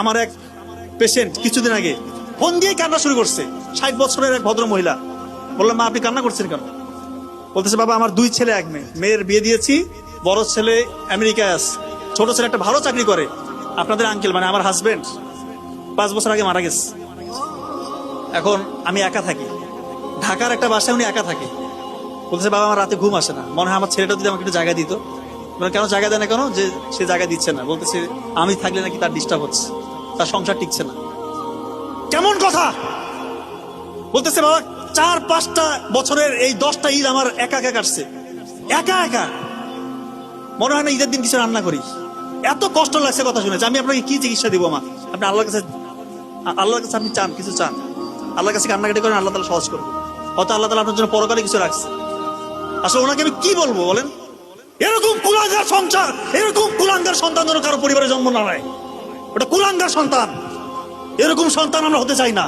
আমার এক পেশেন্ট কিছুদিন আগে ফোন দিয়ে কান্না শুরু করছে, 60 বছরের এক ভদ্র মহিলা। বললাম, মা আপনি কান্না করছেন কেন? বলতেছে, বাবা আমার 2 ছেলে 1 মেয়ে, মেয়ের বিয়ে দিয়েছি, বড় ছেলে আমেরিকায় আছে, ছোট ছেলে একটা ভালো চাকরি করে। আপনাদের আঙ্কেল মানে আমার হাজবেন্ড 5 বছর আগে মারা গেছে। এখন আমি একা থাকি, ঢাকার একটা বাসায় উনি একা থাকে। বলতেছে, বাবা আমার রাতে ঘুম আসে না, মনে হয় আমার ছেলেটা যদি আমাকে একটু জায়গা দিত। কেন জায়গা দেয় না কেন? যে সে জায়গা দিচ্ছে না, বলতেছে আমি থাকলে নাকি তার ডিস্টার্ব হচ্ছে, তার সংসার টিকছে না। কেমন কথা বলতেছে? বাবা 4-5টা বছরের এই 10টা ঈদ আমার একা একা কাটছে, একা একা। মনে হয় না ঈদের দিন কিছু রান্না করি। এত কষ্ট লাগছে কথা শুনে। আমি আপনাকে কি চিকিৎসা দিব মা? আপনি আল্লাহর কাছে আপনি চান, কিছু চান, আল্লাহর কাছে কান্নাকাটি করেন, আল্লাহ তাআলা সহজ করবে। হয়তো আল্লাহ তাআলা আপনার জন্য পরকালে কিছু রাখছে। আসলে ওনাকে আমি কি বলবো বলেন? এরকম কুলাঙ্গার সংসার, এরকম কুলাঙ্গার সন্তান যেন কারো পরিবারে জন্ম না নেয়। ওটা কুলাঙ্গার সন্তান, এরকম সন্তান আমরা হতে চাই না।